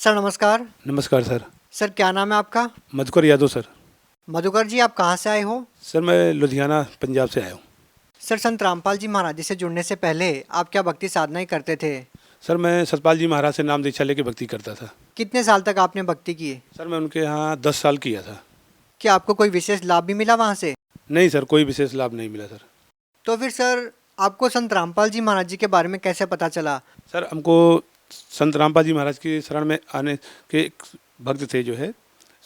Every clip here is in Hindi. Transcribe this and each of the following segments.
सर नमस्कार। नमस्कार सर। सर क्या नाम है आपका? मधुकर यादव सर। मधुकर जी, आप कहाँ से आए हो? सर मैं लुधियाना पंजाब से आया हूँ। सर संत रामपाल जी महाराज जी से जुड़ने से पहले आप क्या भक्ति साधना ही करते थे? सर मैं सतपाल जी महाराज से नाम दीक्षा लेके भक्ति करता था। कितने साल तक आपने भक्ति की? सर मैं उनके यहाँ 10 साल किया था। क्या आपको कोई विशेष लाभ भी मिला वहाँ से? नहीं सर, कोई विशेष लाभ नहीं मिला सर। तो फिर सर आपको संत रामपाल जी महाराज जी के बारे में कैसे पता चला? सर हमको संत रामपाल जी महाराज की शरण में आने के एक भक्त थे जो है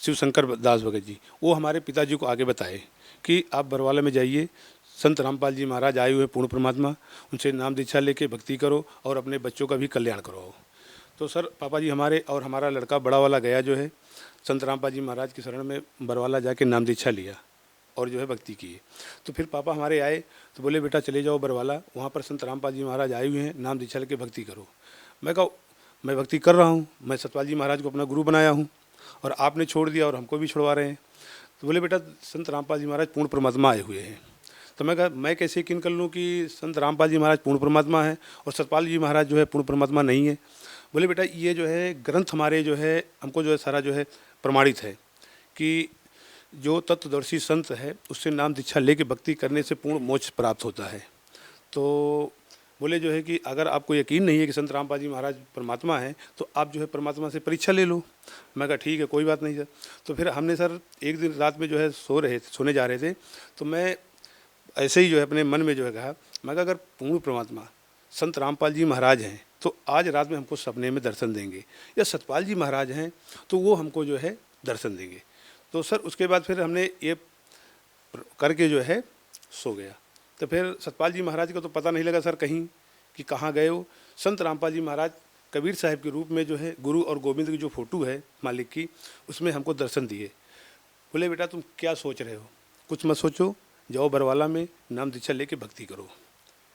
शिव शंकर दास भगत जी, वो हमारे पिताजी को आगे बताए कि आप बरवाला में जाइए, संत रामपाल जी महाराज आए हुए पूर्ण परमात्मा, उनसे नाम दीक्षा लेके भक्ति करो और अपने बच्चों का भी कल्याण करो। तो सर पापा जी हमारे और हमारा लड़का बड़ा वाला गया जो है संत रामपाल जी महाराज की शरण में बरवाला जाके नाम दीक्षा लिया और जो है भक्ति की। तो फिर पापा हमारे आए तो बोले बेटा चले जाओ बरवाला, वहाँ पर संत रामपाल जी महाराज आए हुए हैं, नाम दीक्षा लेके भक्ति करो। मैं कहा मैं भक्ति कर रहा हूँ, मैं सतपाल जी महाराज को अपना गुरु बनाया हूँ और आपने छोड़ दिया और हमको भी छुड़वा रहे हैं। तो बोले बेटा संत रामपाल जी महाराज पूर्ण परमात्मा आए हुए हैं। तो मैं कहा मैं कैसे यकीन कर लूँ कि संत रामपाल जी महाराज पूर्ण परमात्मा है और सतपाल जी महाराज जो है पूर्ण परमात्मा नहीं है। बोले बेटा ये जो है ग्रंथ हमारे जो है हमको जो है सारा जो है प्रमाणित है कि जो तत्वदर्शी संत है उससे नाम दीक्षा लेके भक्ति करने से पूर्ण मोक्ष प्राप्त होता है। तो बोले जो है कि अगर आपको यकीन नहीं है कि संत रामपाल जी महाराज परमात्मा है तो आप जो है परमात्मा से परीक्षा ले लो। मैं कहा ठीक है कोई बात नहीं सर। तो फिर हमने सर एक दिन रात में जो है सोने जा रहे थे तो मैं ऐसे ही जो है अपने मन में जो है कहा, मैं कहा अगर पूर्ण परमात्मा संत रामपाल जी महाराज हैं तो आज रात में हमको सपने में दर्शन देंगे, या सतपाल जी महाराज हैं तो वो हमको जो है दर्शन देंगे। तो सर उसके बाद फिर हमने ये करके जो है सो गया। तो फिर सतपाल जी महाराज को तो पता नहीं लगा सर कहीं कि कहाँ गए हो। संत रामपाल जी महाराज कबीर साहब के रूप में जो है गुरु और गोविंद की जो फ़ोटो है मालिक की, उसमें हमको दर्शन दिए। बोले बेटा तुम क्या सोच रहे हो, कुछ मत सोचो, जाओ बरवाला में नाम दीक्षा लेके भक्ति करो।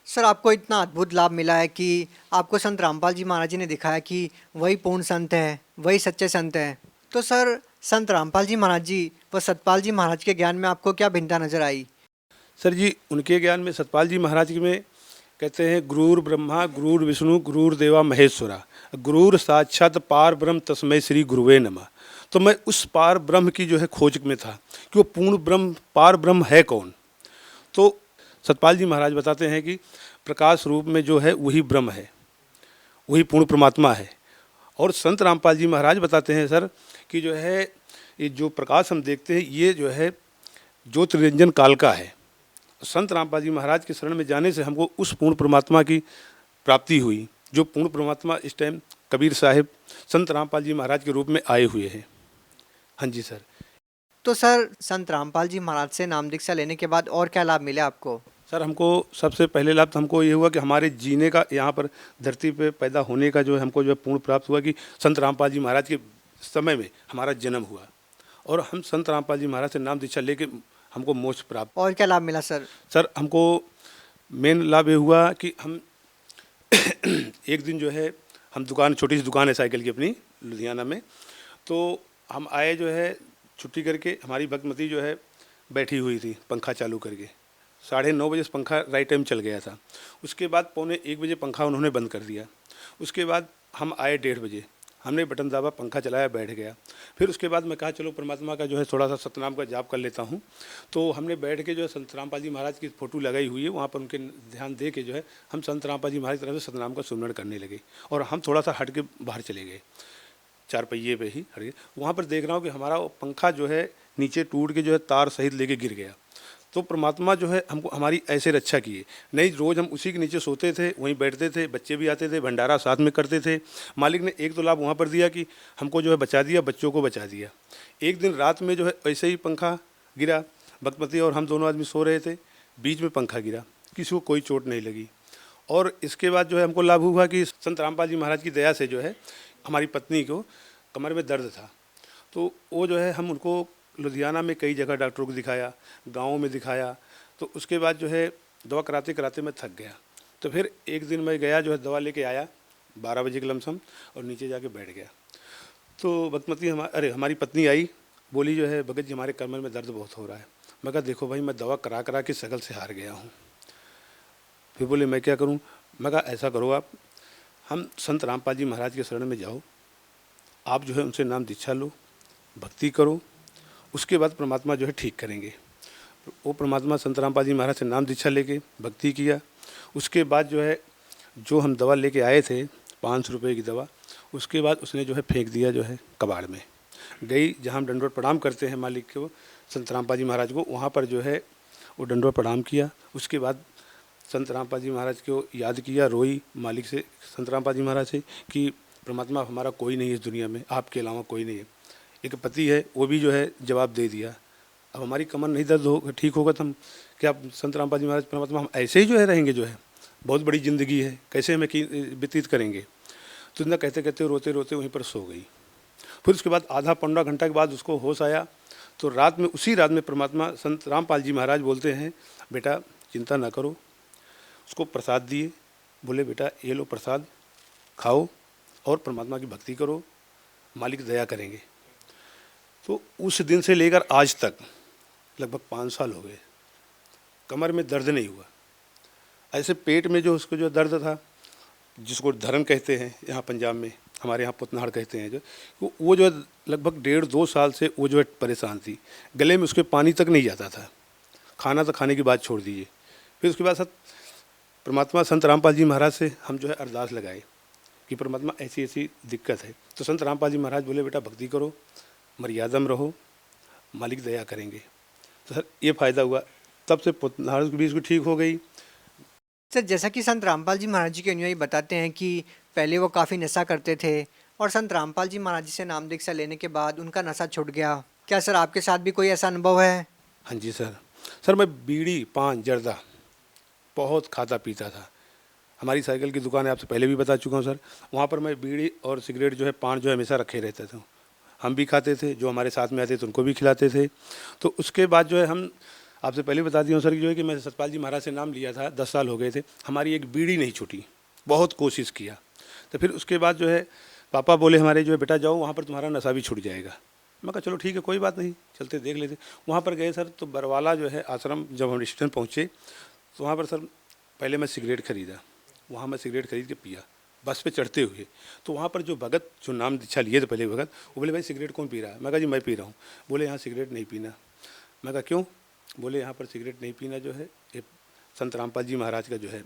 सर आपको इतना अद्भुत लाभ मिला है कि आपको संत रामपाल जी महाराज जी ने दिखाया कि वही पूर्ण संत है, वही सच्चे संत हैं। तो सर संत रामपाल जी महाराज जी व सतपाल जी महाराज के ज्ञान में आपको क्या भिन्नता नजर आई? सर जी उनके ज्ञान में सतपाल जी महाराज में कहते हैं गुरुर ब्रह्मा गुरुर विष्णु गुरुर देवा महेश्वरा गुरुर साक्षात पार ब्रह्म तस्मै श्री गुरुवे नमः। तो मैं उस पार ब्रह्म की जो है खोज में था कि वो पूर्ण ब्रह्म पार ब्रह्म है कौन। तो सतपाल जी महाराज बताते हैं कि प्रकाश रूप में जो है वही ब्रह्म है, वही पूर्ण परमात्मा है। और संत रामपाल जी महाराज बताते हैं सर कि जो है ये जो प्रकाश हम देखते हैं ये जो है ज्योतिरंजन काल का है। संत रामपाल जी महाराज के शरण में जाने से हमको उस पूर्ण परमात्मा की प्राप्ति हुई, जो पूर्ण परमात्मा इस टाइम कबीर साहिब संत रामपाल जी महाराज के रूप में आए हुए हैं। हाँ जी सर। तो सर संत रामपाल जी महाराज से नाम दीक्षा लेने के बाद और क्या लाभ मिले आपको? सर हमको सबसे पहले लाभ तो हमको ये हुआ कि हमारे जीने का यहाँ पर धरती पे पैदा होने का जो है हमको जो है पूर्ण प्राप्त हुआ कि संत रामपाल जी महाराज के समय में हमारा जन्म हुआ और हम संत रामपाल जी महाराज से नाम दीक्षा लेके हमको मोक्ष प्राप्त। और क्या लाभ मिला सर? सर हमको मेन लाभ ये हुआ कि हम एक दिन जो है हम दुकान, छोटी सी दुकान है साइकिल की अपनी लुधियाना में, तो हम आए जो है छुट्टी करके, हमारी भक्तमती जो है बैठी हुई थी पंखा चालू करके, 9:30 बजे से पंखा राइट टाइम चल गया था। उसके बाद 12:45 पंखा उन्होंने बंद कर दिया। उसके बाद हम आए 1:30 बजे, हमने बटन दबा, पंखा चलाया, बैठ गया। फिर उसके बाद मैं कहा चलो परमात्मा का जो है थोड़ा सा सतनाम का जाप कर लेता हूँ। तो हमने बैठ के जो है संत रामपाल जी महाराज की फ़ोटो लगाई हुई है वहाँ पर उनके ध्यान दे के जो है हम संत रामपाल जी महाराज की तरफ से सतनाम का सुमरण करने लगे और हम थोड़ा सा हट के बाहर चले गए, 4 पहिए पे ही हट गए। वहाँ पर देख रहा हूँ कि हमारा पंखा जो है नीचे टूट के जो है तार सहित लेके गिर गया। तो परमात्मा जो है हमको हमारी ऐसे रक्षा किए। नहीं रोज़ हम उसी के नीचे सोते थे, वहीं बैठते थे, बच्चे भी आते थे, भंडारा साथ में करते थे। मालिक ने एक तो लाभ वहाँ पर दिया कि हमको जो है बचा दिया, बच्चों को बचा दिया। एक दिन रात में जो है ऐसे ही पंखा गिरा, भक्तमती और हम दोनों आदमी सो रहे थे, बीच में पंखा गिरा, किसी को कोई चोट नहीं लगी। और इसके बाद जो है हमको लाभ हुआ कि संत रामपाल जी महाराज की दया से जो है हमारी पत्नी को कमर में दर्द था, तो वो जो है हम उनको लुधियाना में कई जगह डॉक्टरों को दिखाया, गाँव में दिखाया। तो उसके बाद जो है दवा कराते कराते मैं थक गया। तो फिर एक दिन मैं गया जो है दवा लेके आया 12 बजे के लमसम और नीचे जाके बैठ गया। तो भक्तमती हमारी पत्नी आई, बोली जो है भगत जी हमारे कमर में दर्द बहुत हो रहा है। मैं कहा देखो भाई मैं दवा करा करा के शकल से हार गया हूँ। फिर बोले मैं क्या करूँ? मैं कहा ऐसा करो आप, हम संत रामपाल जी महाराज के शरण में जाओ आप जो है उनसे नाम दीक्षा लो, भक्ति करो, उसके बाद परमात्मा जो है ठीक करेंगे। वो परमात्मा संत रामपाल जी महाराज से नाम दीक्षा लेके भक्ति किया। उसके बाद जो है जो हम दवा लेके आए थे 500 रुपये की दवा, उसके बाद उसने जो है फेंक दिया जो है कबाड़ में। गई जहाँ हम दंडवत प्रणाम करते हैं मालिक को, संत रामपाल जी महाराज को, वहाँ पर जो है वो दंडवत प्रणाम किया। उसके बाद संत रामपाल जी महाराज को याद किया, रोई मालिक से, संत रामपाल जी महाराज से कि परमात्मा हमारा कोई नहीं है इस दुनिया में, आपके अलावा कोई नहीं है। एक पति है वो भी जो है जवाब दे दिया। अब हमारी कमर नहीं दर्द हो ठीक होगा तो हम क्या संत रामपाल जी महाराज परमात्मा हम ऐसे ही जो है रहेंगे, जो है बहुत बड़ी ज़िंदगी है, कैसे हमें व्यतीत करेंगे। तो इतना कहते कहते रोते रोते वहीं पर सो गई। फिर उसके बाद आधा पौना घंटा के बाद उसको होश आया। तो रात में, उसी रात में परमात्मा संत रामपाल जी महाराज बोलते हैं, बेटा चिंता ना करो। उसको प्रसाद दिए, बोले बेटा ये लो प्रसाद खाओ और परमात्मा की भक्ति करो, मालिक दया करेंगे। तो उस दिन से लेकर आज तक लगभग 5 साल हो गए, कमर में दर्द नहीं हुआ। ऐसे पेट में जो उसको जो दर्द था, जिसको धरन कहते हैं यहाँ पंजाब में, हमारे यहाँ पुतनाड़ कहते हैं, जो वो जो लगभग 1.5-2 साल से वो जो है परेशान थी। गले में उसके पानी तक नहीं जाता था, खाना तो खाने की बात छोड़ दीजिए। फिर उसके बाद परमात्मा संत रामपाल जी महाराज से हम जो है अरदास लगाए कि परमात्मा ऐसी ऐसी दिक्कत है। तो संत रामपाल जी महाराज बोले बेटा भक्ति करो, मर्यादा में रहो, मालिक दया करेंगे। तो सर ये फ़ायदा हुआ, तब से पुतनाड़ भी इसको ठीक हो गई। सर जैसा कि संत रामपाल जी महाराज जी के अनुयायी बताते हैं कि पहले वो काफ़ी नशा करते थे और संत रामपाल जी महाराज जी से नाम दीक्षा लेने के बाद उनका नशा छूट गया। क्या सर आपके साथ भी कोई ऐसा अनुभव है? हाँ जी सर। सर मैं बीड़ी, पान, जर्दा बहुत खाता पीता था। हमारी साइकिल की दुकान है, आपसे पहले भी बता चुका हूँ सर। वहाँ पर मैं बीड़ी और सिगरेट जो है, पान जो है हमेशा रखे रहते थे। हम भी खाते थे, जो हमारे साथ में आते थे उनको भी खिलाते थे। तो उसके बाद जो है हम आपसे पहले बता दिया हूँ सर कि जो है कि मैं सतपाल जी महाराज से नाम लिया था, 10 साल हो गए थे, हमारी एक बीड़ी नहीं छूटी, बहुत कोशिश किया। तो फिर उसके बाद जो है पापा बोले हमारे जो है बेटा जाओ वहाँ पर तुम्हारा नशा भी छूट जाएगा। मैं कहा चलो ठीक है कोई बात नहीं, चलते देख लेते। वहाँ पर गए सर, तो बरवाला जो है आश्रम, जब हम स्टेशन पहुँचे तो वहाँ पर सर पहले मैं सिगरेट खरीदा, वहाँ मैं सिगरेट खरीद के पिया बस पे चढ़ते हुए। तो वहाँ पर जो भगत जो नाम दीक्षा लिए थे पहले भगत, वो बोले भाई सिगरेट कौन पी रहा है? मैं कहा जी मैं पी रहा हूँ। बोले यहाँ सिगरेट नहीं पीना। मैं कहा क्यों? बोले यहाँ पर सिगरेट नहीं पीना जो है ये संत रामपाल जी महाराज का जो है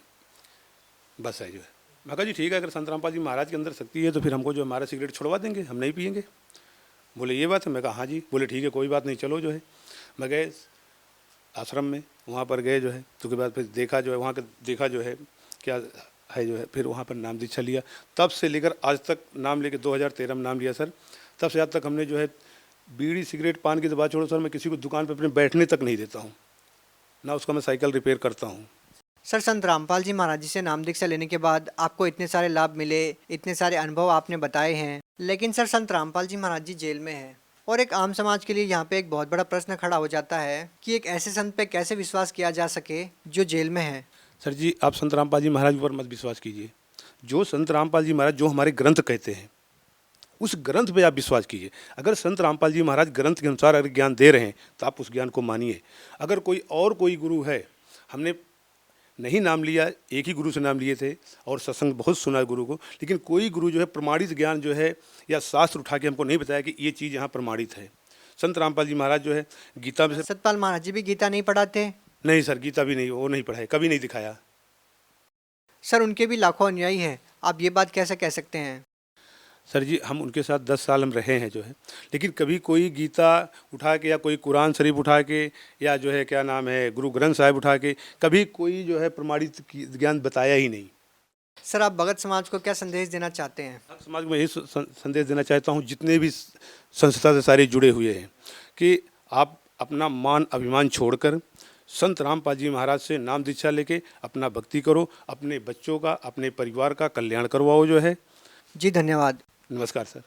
बस है जो है। मैं कहा जी ठीक है, अगर संत रामपाल जी महाराज के अंदर शक्ति है तो फिर हमको जो हमारा सिगरेट छुड़वा देंगे, हम नहीं पिएंगे। बोले ये बात है? मैं कहा हाँ जी। बोले ठीक है कोई बात नहीं, चलो जो है। मैं गए आश्रम में, वहाँ पर गए जो है, तो के बाद फिर देखा जो है, वहाँ का देखा जो है क्या है जो है, फिर वहाँ पर नाम दीक्षा लिया। तब से लेकर आज तक नाम लेके 2013 में नाम लिया सर। तब से आज तक हमने जो है बीड़ी सिगरेट पान की तो बात छोड़ो सर, मैं किसी को दुकान पर अपने बैठने तक नहीं देता हूँ, ना उसका मैं साइकिल रिपेयर करता हूँ। सर संत रामपाल जी महाराज जी से नाम दीक्षा लेने के बाद आपको इतने सारे लाभ मिले, इतने सारे अनुभव आपने बताए हैं, लेकिन सर संत रामपाल जी महाराज जी जेल में हैं और एक आम समाज के लिए यहाँ पे एक बहुत बड़ा प्रश्न खड़ा हो जाता है कि एक ऐसे संत पे कैसे विश्वास किया जा सके जो जेल में है। सर जी आप संत रामपाल जी महाराज पर मत विश्वास कीजिए। जो संत रामपाल जी महाराज जो हमारे ग्रंथ कहते हैं उस ग्रंथ पे आप विश्वास कीजिए। अगर संत रामपाल जी महाराज ग्रंथ के अनुसार अगर ज्ञान दे रहे हैं तो आप उस ज्ञान को मानिए। अगर कोई गुरु है, हमने नहीं नाम लिया, एक ही गुरु से नाम लिए थे और सत्संग बहुत सुना है गुरु को, लेकिन कोई गुरु जो है प्रमाणित ज्ञान जो है या शास्त्र उठा के हमको नहीं बताया कि ये चीज़ यहाँ प्रमाणित है। संत रामपाल जी महाराज जो है गीता में से, सतपाल महाराज जी भी गीता नहीं पढ़ाते? नहीं सर, गीता भी नहीं, वो नहीं पढ़ाए, कभी नहीं दिखाया। सर उनके भी लाखों अनुयायी हैं, आप ये बात कैसे कह सकते हैं? सर जी हम उनके साथ 10 साल हम रहे हैं जो है, लेकिन कभी कोई गीता उठा के या कोई कुरान शरीफ उठा के या जो है क्या नाम है गुरु ग्रंथ साहिब उठा के कभी कोई जो है प्रमाणित ज्ञान बताया ही नहीं। सर आप भगत समाज को क्या संदेश देना चाहते हैं? भगत समाज में यही संदेश देना चाहता हूँ, जितने भी संस्था से सारे जुड़े हुए हैं, कि आप अपना मान अभिमान छोड़कर संत रामपाल जी महाराज से नाम दीक्षा लेके अपना भक्ति करो, अपने बच्चों का अपने परिवार का कल्याण करवाओ जो है। जी धन्यवाद। नमस्कार सर।